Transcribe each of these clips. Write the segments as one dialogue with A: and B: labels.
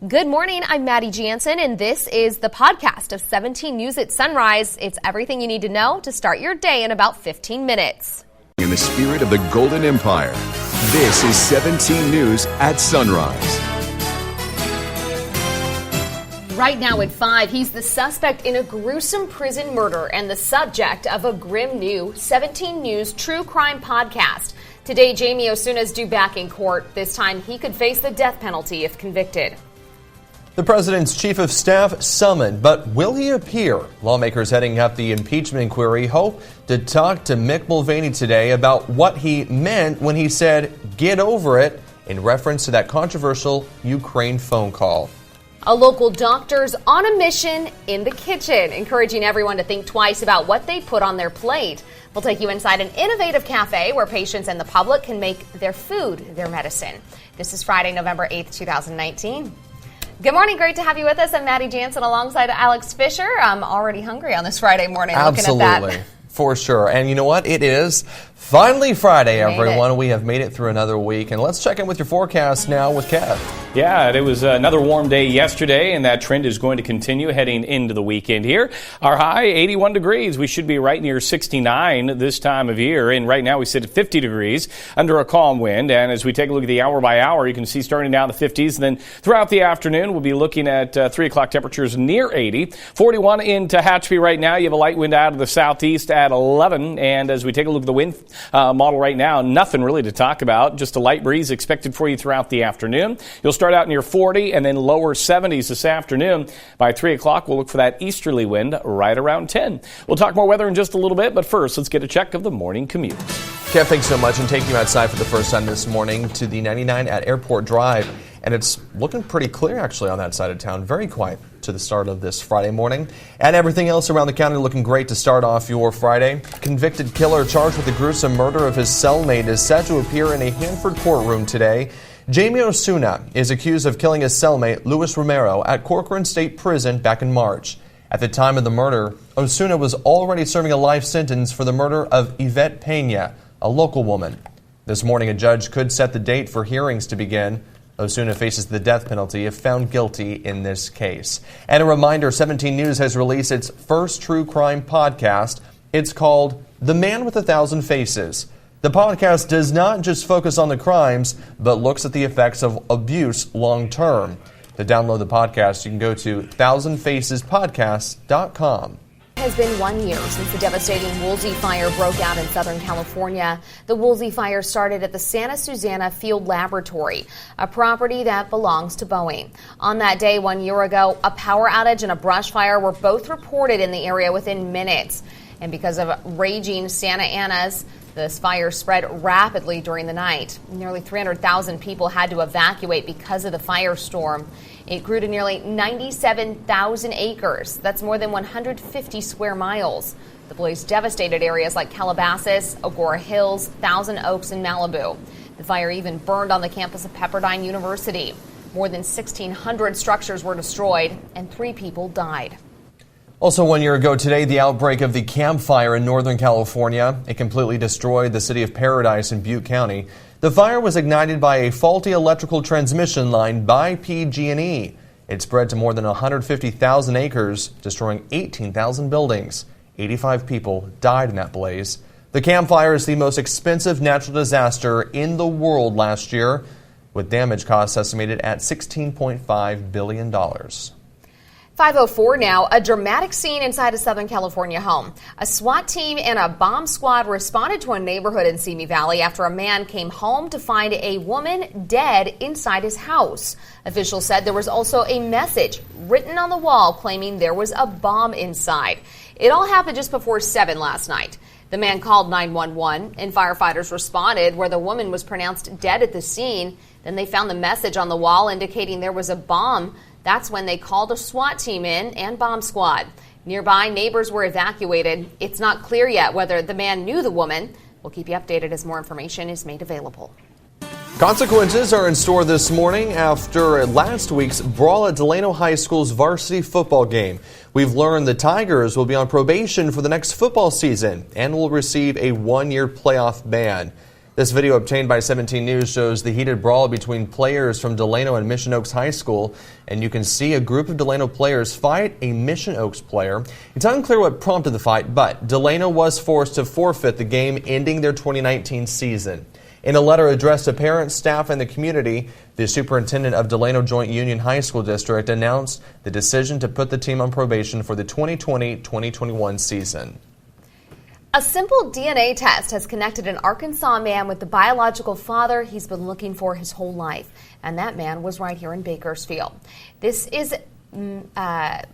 A: Good morning, I'm Maddie Jansen, and this is the podcast of 17 News at Sunrise. It's everything you need to know to start your day in about 15 minutes.
B: In the spirit of the Golden Empire, this is 17 News at Sunrise.
A: Right now at 5, he's the suspect in a gruesome prison murder and the subject of a grim new 17 News true crime podcast. Today, Jamie Osuna is due back in court. This time, he could face the death penalty if convicted.
C: The president's chief of staff summoned, but will he appear? Lawmakers heading up the impeachment inquiry hope to talk to Mick Mulvaney today about what he meant when he said, "Get over it," in reference to that controversial Ukraine phone call.
A: A local doctor's on a mission in the kitchen, encouraging everyone to think twice about what they put on their plate. We'll take you inside an innovative cafe where patients and the public can make their food their medicine. This is Friday, November 8th, 2019. Good morning. Great to have you with us. I'm Maddie Jansen alongside Alex Fisher. I'm already hungry on this Friday morning.
C: Absolutely.
A: Looking at that.
C: For sure. And you know what? It is finally Friday, everyone.
A: We
C: have made it through another week. And let's check in with your forecast now with Kev.
D: Yeah, it was another warm day yesterday, and that trend is going to continue heading into the weekend here. Our high, 81 degrees. We should be right near 69 this time of year. And right now we sit at 50 degrees under a calm wind. And as we take a look at the hour by hour, you can see starting down the 50s. And then throughout the afternoon, we'll be looking at 3 o'clock temperatures near 80. 41 in Tehachapi right now. You have a light wind out of the southeast at 11. And as we take a look at the wind model right now, nothing really to talk about. Just a light breeze expected for you throughout the afternoon. You'll start out near 40 and then lower 70s this afternoon. By 3 o'clock, we'll look for that easterly wind right around 10. We'll talk more weather in just a little bit, but first, let's get a check of the morning commute.
C: Kev, thanks so much, and taking you outside for the first time this morning to the 99 at Airport Drive. And it's looking pretty clear, actually, on that side of town. Very quiet to the start of this Friday morning. And everything else around the county looking great to start off your Friday. Convicted killer charged with the gruesome murder of his cellmate is set to appear in a Hanford courtroom today. Jamie Osuna is accused of killing his cellmate, Luis Romero, at Corcoran State Prison back in March. At the time of the murder, Osuna was already serving a life sentence for the murder of Yvette Pena, a local woman. This morning, a judge could set the date for hearings to begin. Osuna faces the death penalty if found guilty in this case. And a reminder, 17 News has released its first true crime podcast. It's called The Man with 1,000 Faces. The podcast does not just focus on the crimes, but looks at the effects of abuse long term. To download the podcast, you can go to 1000facespodcast.com.
A: It has been 1 year since the devastating Woolsey fire broke out in Southern California. The Woolsey fire started at the Santa Susana Field Laboratory, a property that belongs to Boeing. On that day 1 year ago, a power outage and a brush fire were both reported in the area within minutes. And because of raging Santa Anas, this fire spread rapidly during the night. Nearly 300,000 people had to evacuate because of the firestorm. It grew to nearly 97,000 acres. That's more than 150 square miles. The blaze devastated areas like Calabasas, Agora Hills, Thousand Oaks, and Malibu. The fire even burned on the campus of Pepperdine University. More than 1,600 structures were destroyed, and 3 people died.
C: Also 1 year ago today, the outbreak of the Camp Fire in Northern California. It completely destroyed the city of Paradise in Butte County. The fire was ignited by a faulty electrical transmission line by PG&E. It spread to more than 150,000 acres, destroying 18,000 buildings. 85 people died in that blaze. The Camp Fire is the most expensive natural disaster in the world last year, with damage costs estimated at $16.5 billion.
A: 5:04 now, a dramatic scene inside a Southern California home. A SWAT team and a bomb squad responded to a neighborhood in Simi Valley after a man came home to find a woman dead inside his house. Officials said there was also a message written on the wall claiming there was a bomb inside. It all happened just before 7 last night. The man called 911 and firefighters responded where the woman was pronounced dead at the scene. Then they found the message on the wall indicating there was a bomb. That's when they called a SWAT team in and bomb squad. Nearby, neighbors were evacuated. It's not clear yet whether the man knew the woman. We'll keep you updated as more information is made available.
C: Consequences are in store this morning after last week's Brawl at Delano High School's varsity football game. We've learned the Tigers will be on probation for the next football season and will receive a 1-year playoff ban. This video obtained by 17 News shows the heated brawl between players from Delano and Mission Oaks High School, and you can see a group of Delano players fight a Mission Oaks player. It's unclear what prompted the fight, but Delano was forced to forfeit the game, ending their 2019 season. In a letter addressed to parents, staff, and the community, the superintendent of Delano Joint Union High School District announced the decision to put the team on probation for the 2020-2021 season.
A: A simple DNA test has connected an Arkansas man with the biological father he's been looking for his whole life. And that man was right here in Bakersfield. This is Matt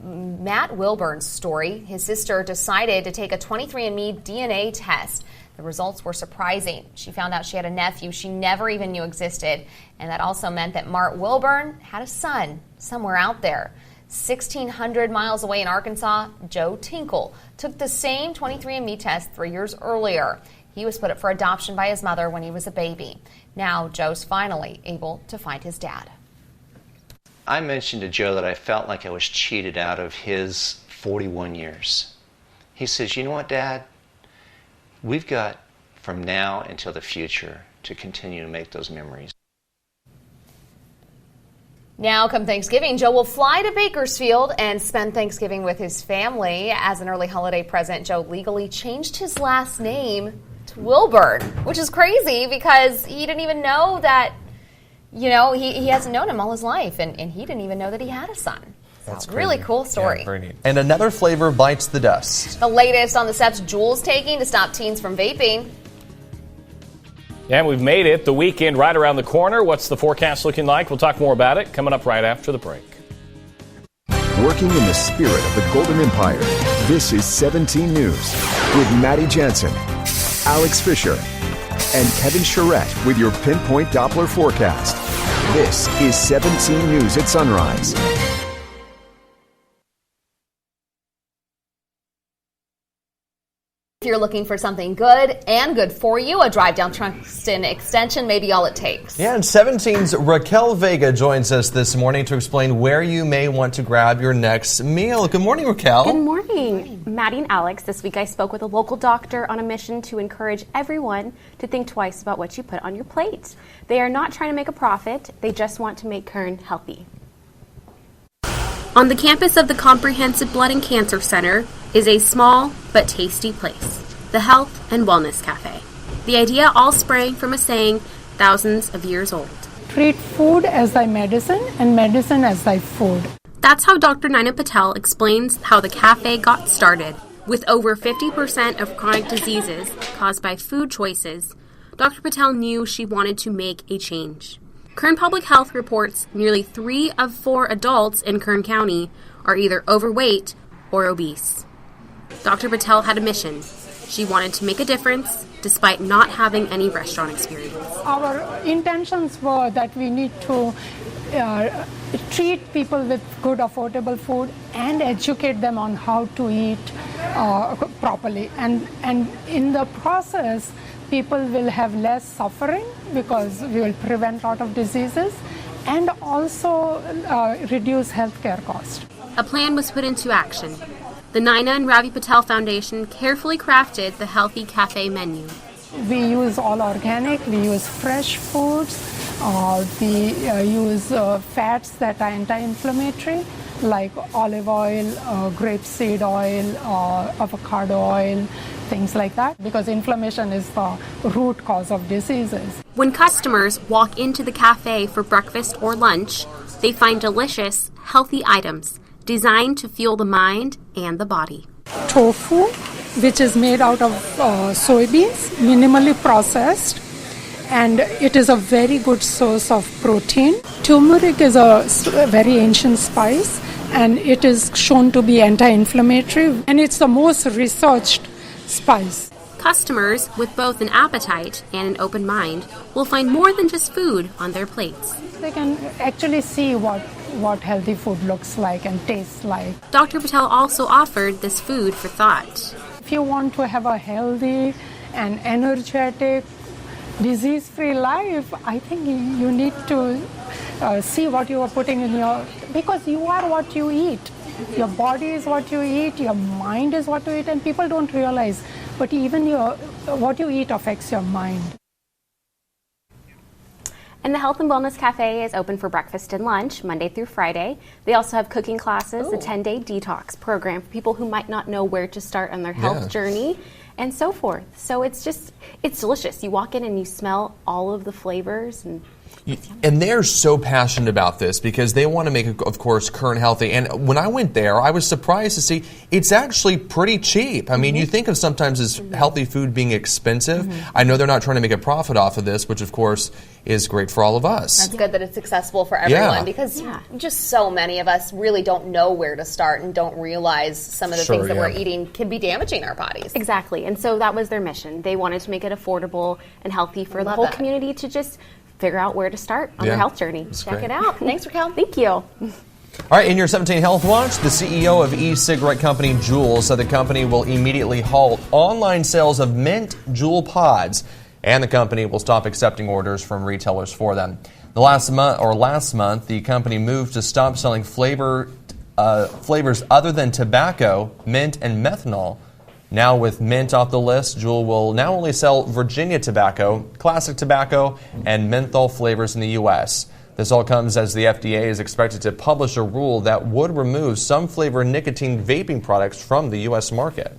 A: Wilburn's story. His sister decided to take a 23andMe DNA test. The results were surprising. She found out she had a nephew she never even knew existed. And that also meant that Mart Wilburn had a son somewhere out there. 1,600 miles away in Arkansas, Joe Tinkle took the same 23andMe test 3 years earlier. He was put up for adoption by his mother when he was a baby. Now Joe's finally able to find his dad.
E: I mentioned to Joe that I felt like I was cheated out of his 41 years. He says, "You know what, Dad? We've got from now until the future to continue to make those memories."
A: Now, come Thanksgiving, Joe will fly to Bakersfield and spend Thanksgiving with his family. As an early holiday present, Joe legally changed his last name to Wilburn, which is crazy because he didn't even know that, he hasn't known him all his life, and he didn't even know that he had a son.
C: That's
A: a really cool story.
C: Yeah, very neat. And another flavor bites the dust.
A: The latest on the steps Juul's taking to stop teens from vaping.
D: And we've made it. The weekend right around the corner. What's the forecast looking like? We'll talk more about it coming up right after the break.
B: Working in the spirit of the Golden Empire, this is 17 News with Maddie Jansen, Alex Fisher, and Kevin Charette with your Pinpoint Doppler forecast. This is 17 News at Sunrise.
A: If you're looking for something good and good for you, a drive down Truxton extension may be all it takes.
C: Yeah, and 17's Raquel Vega joins us this morning to explain where you may want to grab your next meal. Good morning, Raquel.
F: Good morning. Maddie and Alex, this week I spoke with a local doctor on a mission to encourage everyone to think twice about what you put on your plate. They are not trying to make a profit, they just want to make Kern healthy. On the campus of the Comprehensive Blood and Cancer Center is a small but tasty place, the Health and Wellness Cafe. The idea all sprang from a saying thousands of years old.
G: Treat food as thy medicine and medicine as thy food.
F: That's how Dr. Naina Patel explains how the cafe got started. With over 50% of chronic diseases caused by food choices, Dr. Patel knew she wanted to make a change. Kern Public Health reports nearly 3 of 4 adults in Kern County are either overweight or obese. Dr. Patel had a mission. She wanted to make a difference despite not having any restaurant experience.
G: Our intentions were that we need to treat people with good, affordable food and educate them on how to eat properly. And in the process, people will have less suffering because we will prevent a lot of diseases and also reduce healthcare costs.
F: A plan was put into action. The Naina and Ravi Patel Foundation carefully crafted the Healthy Cafe menu.
G: We use all organic, we use fresh foods, we use fats that are anti-inflammatory like olive oil, grapeseed oil, avocado oil, things like that, because inflammation is the root cause of diseases.
F: When customers walk into the cafe for breakfast or lunch, they find delicious, healthy items designed to fuel the mind and the body.
G: Tofu, which is made out of soybeans, minimally processed, and it is a very good source of protein. Turmeric is a very ancient spice, and it is shown to be anti-inflammatory, and it's the most researched spice.
F: Customers with both an appetite and an open mind will find more than just food on their plates.
G: They can actually see what healthy food looks like and tastes like.
F: Dr. Patel also offered this food for thought.
G: If you want to have a healthy and energetic, disease-free life, I think you need to see what you are putting in your, because you are what you eat. Your body is what you eat, your mind is what you eat, and people don't realize, but even what you eat affects your mind.
F: And the Health and Wellness Cafe is open for breakfast and lunch, Monday through Friday. They also have cooking classes, a 10-day detox program for people who might not know where to start on their health journey, and so forth. So it's delicious. You walk in and you smell all of the flavors.
C: And they're so passionate about this because they want to make it, of course, current healthy. And when I went there, I was surprised to see it's actually pretty cheap. I mean, you think of sometimes as healthy food being expensive. I know they're not trying to make a profit off of this, which, of course, is great for all of us.
A: That's good that it's accessible for everyone because just so many of us really don't know where to start and don't realize some of the things that we're eating can be damaging our bodies.
F: Exactly. And so that was their mission. They wanted to make it affordable and healthy for the whole community to just figure out where to start on their health journey.
A: Check it out. Thanks, Raquel.
F: Thank you.
C: All right, in your 17 Health Watch, the CEO of e-cigarette company Juul said the company will immediately halt online sales of mint Juul pods, and the company will stop accepting orders from retailers for them. Last month, the company moved to stop selling flavors other than tobacco, mint, and methanol. Now with mint off the list, Juul will now only sell Virginia tobacco, classic tobacco, and menthol flavors in the U.S. This all comes as the FDA is expected to publish a rule that would remove some flavor nicotine vaping products from the U.S. market.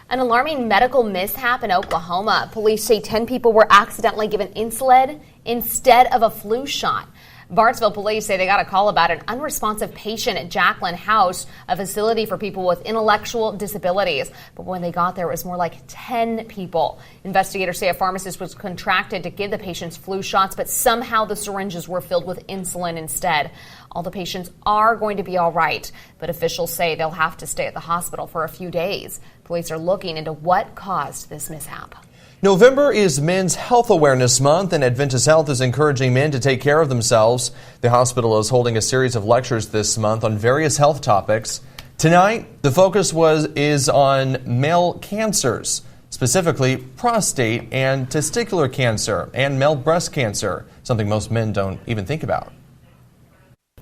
A: An alarming medical mishap in Oklahoma. Police say 10 people were accidentally given insulin instead of a flu shot. Bartsville police say they got a call about an unresponsive patient at Jacqueline House, a facility for people with intellectual disabilities. But when they got there, it was more like 10 people. Investigators say a pharmacist was contracted to give the patients flu shots, but somehow the syringes were filled with insulin instead. All the patients are going to be all right, but officials say they'll have to stay at the hospital for a few days. Police are looking into what caused this mishap.
C: November is Men's Health Awareness Month, and Adventist Health is encouraging men to take care of themselves. The hospital is holding a series of lectures this month on various health topics. Tonight, the focus is on male cancers, specifically prostate and testicular cancer and male breast cancer, something most men don't even think about.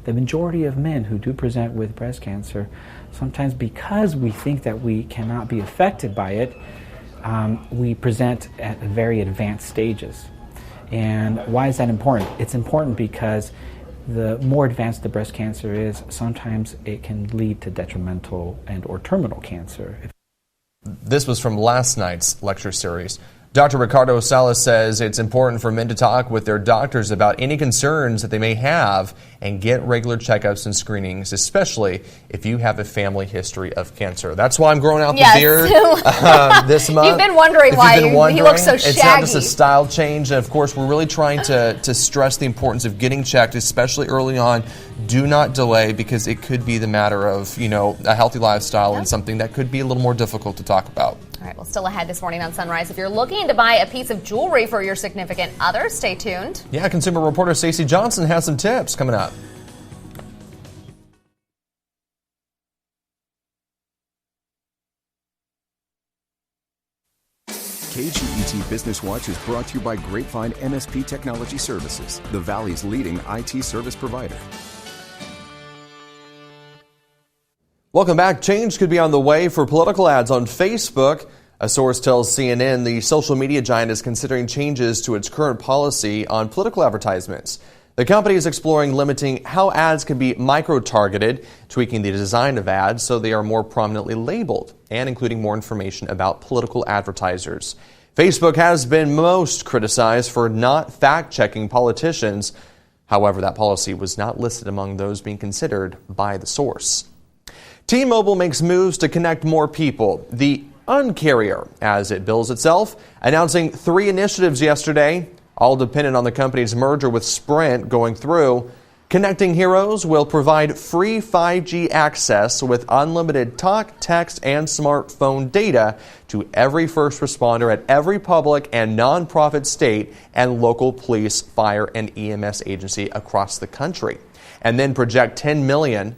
H: The majority of men who do present with breast cancer, sometimes because we think that we cannot be affected by it, we present at very advanced stages. And why is that important? It's important because the more advanced the breast cancer is, sometimes it can lead to detrimental and or terminal cancer.
C: This was from last night's lecture series. Dr. Ricardo Salas says it's important for men to talk with their doctors about any concerns that they may have and get regular checkups and screenings, especially if you have a family history of cancer. That's why I'm growing out the beard this month.
A: You've been wondering he looks so shaggy.
C: It's not just a style change. And of course, we're really trying to stress the importance of getting checked, especially early on. Do not delay, because it could be the matter of, a healthy lifestyle and something that could be a little more difficult to talk about.
A: All right, well, still ahead this morning on Sunrise. If you're looking to buy a piece of jewelry for your significant other, stay tuned.
C: Yeah, consumer reporter Stacey Johnson has some tips coming up.
B: KGET Business Watch is brought to you by Grapevine MSP Technology Services, the Valley's leading IT service provider.
C: Welcome back. Change could be on the way for political ads on Facebook. A source tells CNN the social media giant is considering changes to its current policy on political advertisements. The company is exploring limiting how ads can be micro-targeted, tweaking the design of ads so they are more prominently labeled, and including more information about political advertisers. Facebook has been most criticized for not fact-checking politicians. However, that policy was not listed among those being considered by the source. T-Mobile makes moves to connect more people. The Un-carrier, as it bills itself, announcing 3 initiatives yesterday, all dependent on the company's merger with Sprint going through. Connecting Heroes will provide free 5G access with unlimited talk, text, and smartphone data to every first responder at every public and nonprofit state and local police, fire, and EMS agency across the country. And then Project 10 Million,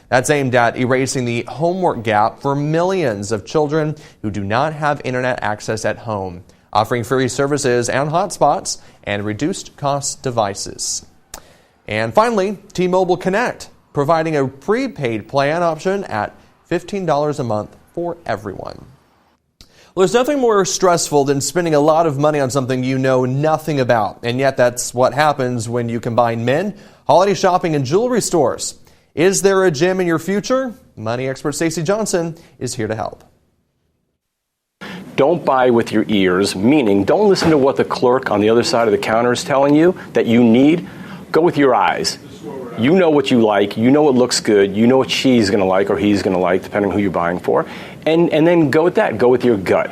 C: that's aimed at erasing the homework gap for millions of children who do not have internet access at home, offering free services and hotspots and reduced cost devices. And finally, T-Mobile Connect, providing a prepaid plan option at $15 a month for everyone. Well, there's nothing more stressful than spending a lot of money on something you know nothing about. And yet that's what happens when you combine men, holiday shopping, and jewelry stores. Is there a gem in your future? Money expert Stacey Johnson is here to help.
I: Don't buy with your ears, meaning don't listen to what the clerk on the other side of the counter is telling you that you need. Go with your eyes. You know what you like, you know what looks good, you know what she's going to like or he's going to like, depending on who you're buying for, and then go with that. Go with your gut.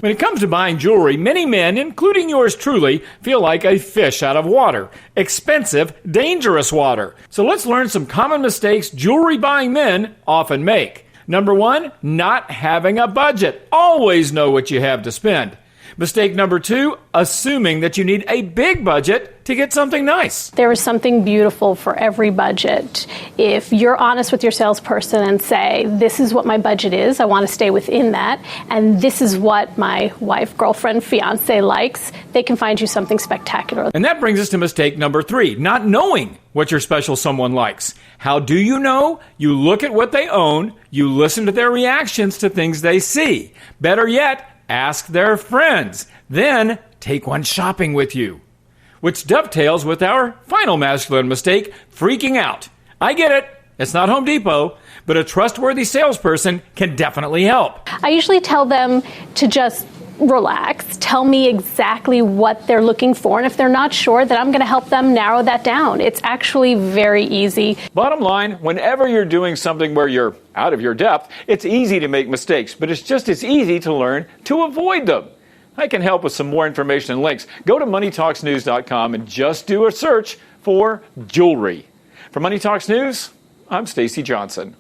J: When it comes to buying jewelry, many men, including yours truly, feel like a fish out of water. Expensive, dangerous water. So let's learn some common mistakes jewelry buying men often make. Number 1, not having a budget. Always know what you have to spend. Mistake number 2, assuming that you need a big budget to get something nice.
K: There is something beautiful for every budget. If you're honest with your salesperson and say, this is what my budget is, I want to stay within that, and this is what my wife, girlfriend, fiance likes, they can find you something spectacular.
J: And that brings us to mistake number 3, not knowing what your special someone likes. How do you know? You look at what they own, you listen to their reactions to things they see. Better yet, ask their friends. Then take one shopping with you. Which dovetails with our final masculine mistake, freaking out. I get it. It's not Home Depot, but a trustworthy salesperson can definitely help.
K: I usually tell them to just relax, tell me exactly what they're looking for, and if they're not sure, then I'm going to help them narrow that down. It's actually very easy.
J: Bottom line, whenever you're doing something where you're out of your depth, it's easy to make mistakes, but it's just as easy to learn to avoid them. I can help with some more information and links. Go to moneytalksnews.com and just do a search for jewelry. For Money Talks News, I'm Stacey Johnson.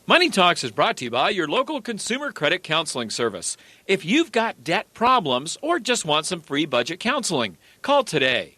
J: Money Talks is brought to you by your local consumer credit counseling service. If you've got debt problems or just want some free budget counseling, call today.